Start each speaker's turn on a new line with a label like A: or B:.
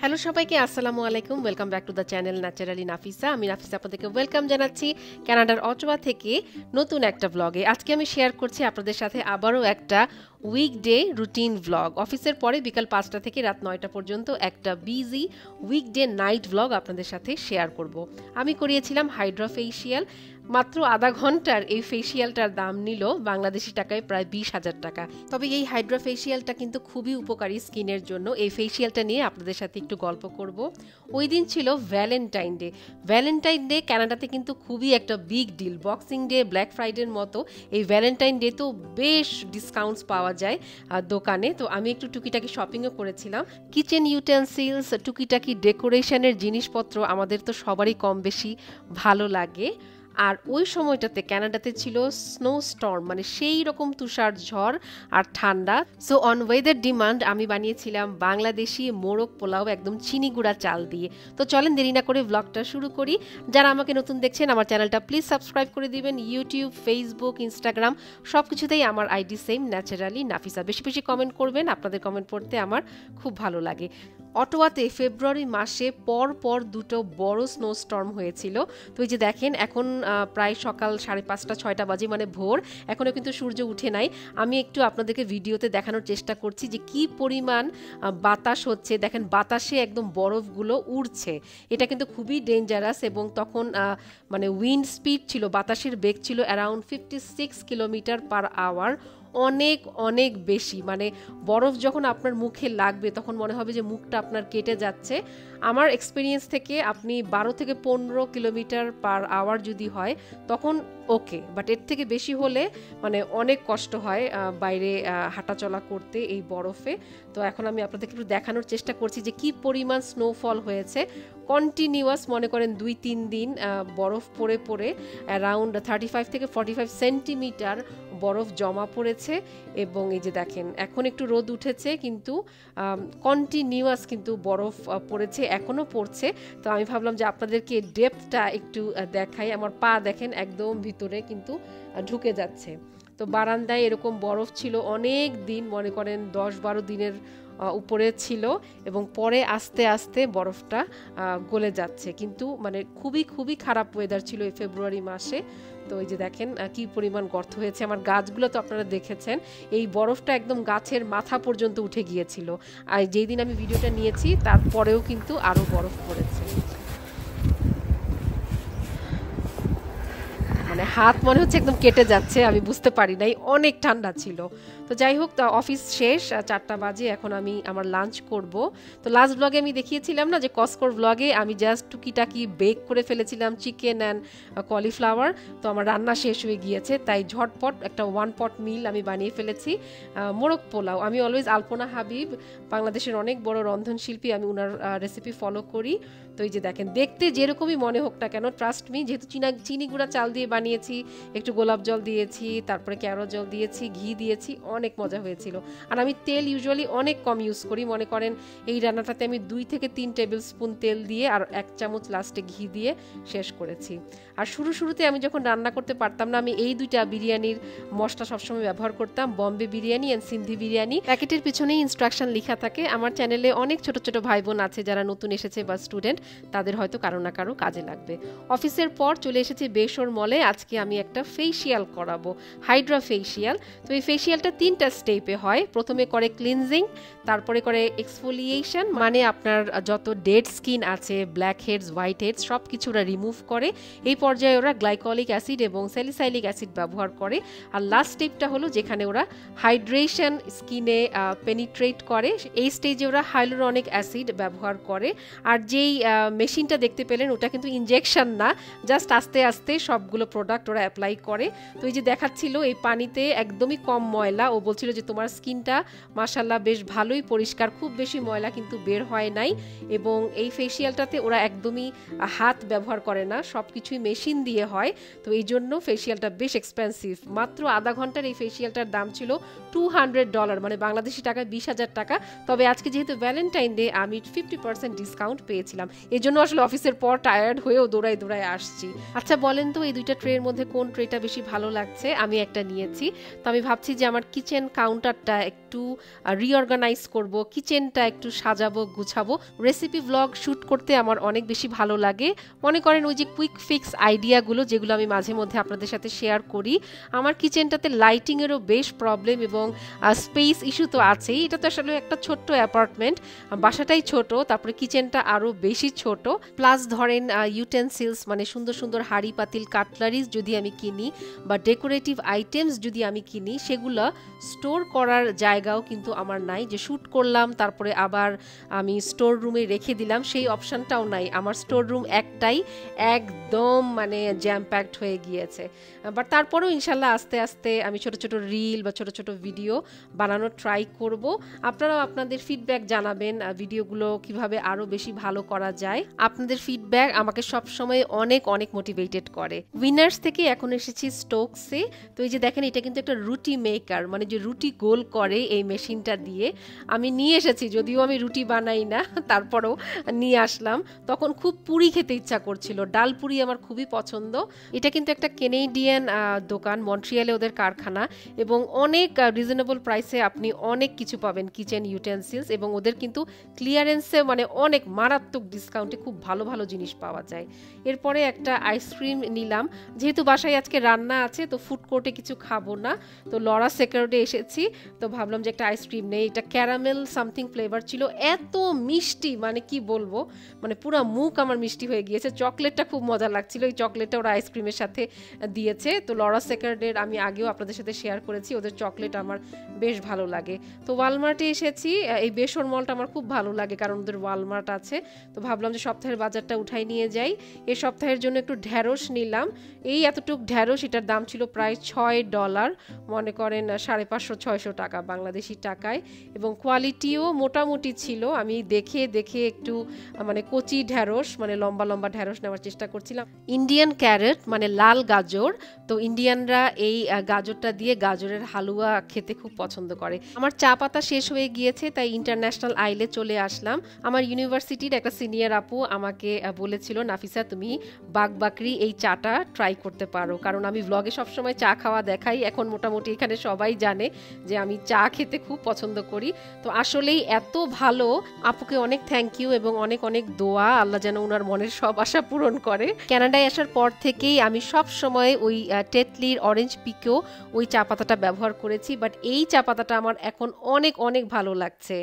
A: Hello সবাইকে, আসসালামু আলাইকুম। Welcome back to the channel naturally Nafisa. আমি নাফিসা আপনাদেরকে ওয়েলকাম জানাচ্ছি কানাডার অটোয়া থেকে নতুন একটা ব্লগে। আজকে আমি শেয়ার করছি আপনাদের সাথে আবারও একটা উইকডে রুটিন ভ্লগ। অফিসের পরে বিকাল 5টা থেকে রাত 9টা পর্যন্ত একটা বিজি উইকডে নাইট ভ্লগ আপনাদের সাথে শেয়ার করব। আমি করিয়েছিলাম হাইড্রা ফেসিয়াল। মাত্র আধা ঘন্টার এই ফেসিয়ালটার দাম নিল বাংলাদেশি টাকায় প্রায় 20,000 টাকা। তবে এই হাইড্রা ফেসিয়ালটা কিন্তু খুবই উপকারী স্কিনের জন্য। এই ফেসিয়ালটা নিয়ে আপনাদের সাথে একটু গল্প করব। ওই দিন ছিল ভ্যালেন্টাইন ডে। ভ্যালেন্টাইন ডে কানাডাতে কিন্তু খুবই একটা big deal. Boxing day, black ফ্রাইডের মতো এই ভ্যালেন্টাইন ডে তো বেশ ডিসকাউন্টস পাওয়া যায় দোকানে। তো আমি একটু টুকিটাকি শপিংও করেছিলাম। কিচেন ইউটেন্সিলস, টুকিটাকি ডেকোরেশনের জিনিসপত্র আমাদের তো সবারই কম বেশি ভালো লাগে। আর ওই সময়টাতে কানাডাতে ছিল স্নো স্টর্ম, মানে সেই রকম তুষার ঝড় আর ঠান্ডা। সো অন ওয়েদার ডিমান্ড আমি বানিয়েছিলাম বাংলাদেশি মোরগ পোলাও একদম চিনি গুঁড়া চাল দিয়ে। তো চলেন দেরি না করে ব্লগটা শুরু করি। যারা আমাকে নতুন দেখছেন আমার চ্যানেলটা প্লিজ সাবস্ক্রাইব করে দিবেন। ইউটিউব, ফেসবুক, ইনস্টাগ্রাম সব কিছুতেই আমার আইডি সেম, ন্যাচারালি নাফিসা। বেশি বেশি কমেন্ট করবেন, আপনাদের কমেন্ট পড়তে আমার খুব ভালো লাগে। অটোয়াতে ফেব্রুয়ারি মাসে পর পর দুটো বড় স্নো স্টর্ম হয়েছিল। তো এই যে দেখেন এখন প্রায় সকাল 5:30-6টা বাজে, মানে ভোর। এখনও কিন্তু সূর্য উঠে নাই। আমি একটু আপনাদেরকে ভিডিওতে দেখানোর চেষ্টা করছি যে কি পরিমাণ বাতাস হচ্ছে। দেখেন বাতাসে একদম বরফগুলো উড়ছে। এটা কিন্তু খুবই ডেঞ্জারাস। এবং তখন মানে উইন্ড স্পিড ছিল, বাতাসের বেগ ছিল অ্যারাউন্ড 56 কিলোমিটার পার আওয়ার। অনেক অনেক বেশি। মানে বরফ যখন আপনার মুখে লাগবে তখন মনে হবে যে মুখটা আপনার কেটে যাচ্ছে। আমার এক্সপিরিয়েন্স থেকে আপনি 12 থেকে 15 কিলোমিটার পার আওয়ার যদি হয় তখন ওকে, বাট এর থেকে বেশি হলে মানে অনেক কষ্ট হয় বাইরে হাঁটাচলা করতে এই বরফে। তো এখন আমি আপনাদেরকে একটু দেখানোর চেষ্টা করছি যে কি পরিমাণ স্নোফল হয়েছে। কন্টিনিউয়াস মনে করেন 2-3 দিন বরফ পড়ে পড়ে অ্যারাউন্ড 35 থেকে 45 সেন্টিমিটার বরফ জমা পড়েছে। এবং এই যে দেখেন এখন একটু রোদ উঠেছে, কিন্তু কন্টিনিউয়াস কিন্তু বরফ পড়েছে, এখনও পড়ছে। তো আমি ভাবলাম যে আপনাদেরকে ডেপথটা একটু দেখাই। আমার পা দেখেন একদম ভিতরে কিন্তু ঢুকে যাচ্ছে। তো বারান্দায় এরকম বরফ ছিল অনেক দিন, মনে করেন 10-12 দিনের উপরে ছিল। এবং পরে আস্তে আস্তে বরফটা গলে যাচ্ছে। কিন্তু মানে খুবই খুবই খারাপ ওয়েদার ছিল এই ফেব্রুয়ারি মাসে। তো এই যে দেখেন কি পরিমাণ গর্ত হয়েছে। আমার গাছগুলো তো আপনারা দেখেছেন, এই বরফটা একদম গাছের মাথা পর্যন্ত উঠে গিয়েছিল। আর যেই দিন আমি ভিডিওটা নিয়েছি তারপরেও কিন্তু আরও বরফ পড়েছে। মানে হাত মনে হচ্ছে একদম কেটে যাচ্ছে, আমি বুঝতে পারি নাই, অনেক ঠান্ডা ছিল। তো যাই হোক, অফিস শেষ, 4টা বাজে, এখন আমি আমার লাঞ্চ করব। তো লাস্ট ব্লগে আমি দেখিয়েছিলাম না যে কসকোর ব্লগে আমি জাস্ট টুকিটাকি বেক করে ফেলেছিলাম চিকেন অ্যান্ড কলিফ্লাওয়ার। তো আমার রান্না শেষ হয়ে গিয়েছে, তাই ঝটপট একটা 1 পট মিল আমি বানিয়ে ফেলেছি, মোরগ পোলাও। আমি অলওয়েজ আলপনা হাবিব, বাংলাদেশের অনেক বড় রন্ধনশিল্পী, আমি ওনার রেসিপি ফলো করি। তো এই যে দেখেন দেখতে যেরকমই মনে হোক না কেন, ট্রাস্ট মি, যেহেতু চিনি গুঁড়া চাল দিয়ে বানিয়েছি, একটু গোলাপ জল দিয়েছি, তারপরে ক্যারো জল দিয়েছি, ঘি দিয়েছি, অনেক মজা হয়েছিল। আর আমি তেল ইউজুয়ালি অনেক কম ইউজ করি। মনে করেন এই রান্নাটাতে আমি 2 থেকে 3 টেবিল স্পুন তেল দিয়ে আর 1 চামচ লাস্টে ঘি দিয়ে শেষ করেছি। আর শুরুতে আমি যখন রান্না করতে পারতাম না, আমি এই 2টা বিরিয়ানির মশলা সবসময় ব্যবহার করতাম, বম্বে বিরিয়ানি অ্যান্ড সিন্ধি বিরিয়ানি। প্যাকেটের পিছনেই ইনস্ট্রাকশন লেখা থাকে। আমার চ্যানেলে অনেক ছোট ছোট ভাই বোন আছে যারা নতুন এসেছে বা স্টুডেন্ট, তাদের হয়তো কারো না কারো কাজে লাগবে। অফিসের পর চলে এসেছি বেশর মলে। আজকে আমি একটা ফেসিয়াল করাবো, হাইড্রা ফেসিয়াল। তো এই ফেসিয়ালটা 3টা স্টেপে হয়। প্রথমে করে ক্লিনজিং, তারপরে করে এক্সফোলিয়েশন, মানে আপনার যত ডেড স্কিন আছে, ব্ল্যাক হেডস, হোয়াইট হেডস, সব কিছু ওরা রিমুভ করে। এই পর্যায়ে ওরা গ্লাইকলিক অ্যাসিড এবং স্যালিসাইলিক অ্যাসিড ব্যবহার করে। আর লাস্ট স্টেপটা হলো যেখানে ওরা হাইড্রেশন স্কিনে পেনিট্রেট করে, এই স্টেজে ওরা হাইলুরনিক অ্যাসিড ব্যবহার করে। আর যেই মেশিনটা দেখতে পেলেন ওটা কিন্তু ইনজেকশন না, জাস্ট আস্তে আস্তে সবগুলো প্রোডাক্ট ওরা অ্যাপ্লাই করে। তো এই যে দেখাচ্ছিল এই পানিতে একদমই কম ময়লা। ও বলছিল যে তোমার স্কিনটা মাশাল্লাহ বেশ ভালোই পরিষ্কার, খুব বেশি ময়লা কিন্তু বের হয় নাই। এবং এই ফেসিয়ালটাতে ওরা একদমই হাত ব্যবহার করে না, সব কিছুই মেশিন দিয়ে হয়। তো এই জন্য ফেসিয়ালটা বেশ এক্সপেন্সিভ। মাত্র আধা ঘন্টার এই ফেসিয়ালটার দাম ছিল $200, মানে বাংলাদেশি টাকায় 20,000 টাকা। তবে আজকে যেহেতু ভ্যালেন্টাইন ডে আমি 50% ডিসকাউন্ট পেয়েছিলাম, এই জন্য আসলে অফিসের পর টায়ার্ড হয়েও দৌড়াই দৌড়াই আসছি। আচ্ছা বলেন তো এই দুইটা ট্রের মধ্যে কোন ট্রেটা বেশি ভালো লাগছে? আমি একটা নিয়েছি, তো আমি ভাবছি যে আমার কিচেন কাউন্টারটা একটু রিঅর্গানাইজ করব, কিচেনটা একটু সাজাবো গুছাবো। রেসিপি ব্লগ শ্যুট করতে আমার অনেক বেশি ভালো লাগে। মনে করেন ওই যে কুইক ফিক্স আইডিয়াগুলো যেগুলো আমি মাঝে মধ্যে আপনাদের সাথে শেয়ার করি। আমার কিচেনটাতে লাইটিংয়েরও বেশ প্রবলেম এবং স্পেস ইস্যু তো আছেই। এটা তো আসলে একটা ছোট্ট অ্যাপার্টমেন্ট, বাসাটাই ছোট, তারপরে কিচেনটা আরও বেশি ছোট। প্লাস ধরেন ইউটেন্সিলস মানে সুন্দর সুন্দর হাঁড়ি পাতিল কাটলারিজ যদি আমি কিনি বা ডেকোরেটিভ আইটেমস যদি আমি কিনি, সেগুলো স্টোর করার জায়গাও কিন্তু আমার নাই, যে শ্যুট করলাম তারপরে আবার আমি স্টোর রুমে রেখে দিলাম, সেই অপশানটাও নাই। আমার স্টোর রুম একটাই, একদম মানে জ্যাম প্যাকড হয়ে গিয়েছে। বাট তারপরেও ইনশাল্লাহ আস্তে আস্তে আমি ছোট ছোট রিল বা ছোট ছোট ভিডিও বানানোর ট্রাই করব। আপনারাও আপনাদের ফিডব্যাক জানাবেন ভিডিওগুলো কিভাবে আরও বেশি ভালো করা যায়। আপনাদের ফিডব্যাক আমাকে সবসময় অনেক অনেক মোটিভেটেড করে। উইনার্স থেকে এখন এসেছি স্টোকসে। তো এই যে দেখেন, এটা কিন্তু একটা রুটি মেকার, মানে যে রুটি গোল করে এই মেশিনটা দিয়ে আমি নিয়ে এসেছি, যদিও আমি রুটি বানাই না, তারপরেও নিয়ে আসলাম। তখন খুব পুরি খেতে ইচ্ছা করছিল, ডাল পুরি আমার খুবই পছন্দ। এটা কিন্তু একটা কেনেডিয়ান দোকান, মন্ট্রিয়ালে ওদের কারখানা, এবং অনেক রিজনেবল প্রাইসে আপনি অনেক কিছু পাবেন কিচেন ইউটেন্সিলস, এবং ওদের কিন্তু ক্লিয়ারেন্সে মানে অনেক মারাত্মক ডিসকাউন্টে খুব ভালো ভালো জিনিস পাওয়া যায়। এরপরে একটা আইসক্রিম নিলাম, যেহেতু বাসায় আজকে রান্না আছে তো ফুড কোর্টে কিছু খাবো না, তো লরা সেকার্ডে এসেছি, তো ভাবলাম যে একটা আইসক্রিম নেই। এটা ক্যারামেল সামথিং ফ্লেভার ছিল, এত মিষ্টি মানে কি বলবো, মানে পুরো মুখ আমার মিষ্টি হয়ে গিয়েছে। চকলেটটা খুব মজা লাগছিল, এই চকলেটটা ওরা আইসক্রিমের সাথে দিয়েছে। তো লরা সেকার্ডের আমি আগেও আপনাদের সাথে শেয়ার করেছি, ওদের চকলেট আমার বেশ ভালো লাগে। তো ওয়ালমার্টে এসেছি, এই বেসর মলটা আমার খুব ভালো লাগে কারণ ওদের ওয়ালমার্ট আছে। তো ভাবলাম যে সপ্তাহের বাজারটা উঠাই নিয়ে যাই। এই সপ্তাহের জন্য একটু ঢ্যাঁড়স নিলাম, এই এতটুক ঢ্যাঁড়স, এটার দাম ছিল প্রায় $6, মনে করেন 550-600 টাকা বাংলাদেশি টাকায়, এবং কোয়ালিটিও মোটামুটি ছিল। আমি দেখে দেখে একটু মানে কচি ঢ্যাঁড়স মানে লম্বা লম্বা ঢ্যাঁড়স নেওয়ার চেষ্টা করছিলাম। ইন্ডিয়ান ক্যারেট মানে লাল গাজর, তো ইন্ডিয়ানরা এই গাজরটা দিয়ে গাজরের হালুয়া খেতে খুব পছন্দ করে। আমার চা পাতা শেষ হয়ে গিয়েছে, তাই ইন্টারন্যাশনাল আইলে চলে আসলাম। আমার ইউনিভার্সিটির একটা সিনিয়র আপু আমাকে বলেছিল, নাফিসা তুমি বাকরি এই চাটা ট্রাই করতে পারো, কারণ আমি ব্লগে সবসময় চা খাওয়া দেখাই, এখন মোটামুটি এখানে সবাই জানে যে আমি চা খেতে খুব পছন্দ করি। তো আসলেই এত ভালো, আপুকে অনেক থ্যাংক ইউ এবং অনেক অনেক দোয়া, আল্লাহ যেন ওনার মনের সব আশা পূরণ করে। কানাডায় আসার পর থেকেই আমি সব সময় ওই টেটলির অরেঞ্জ পিকেও ওই চা পাতাটা ব্যবহার করেছি, বাট এই চা পাতাটা আমার এখন অনেক অনেক ভালো লাগছে।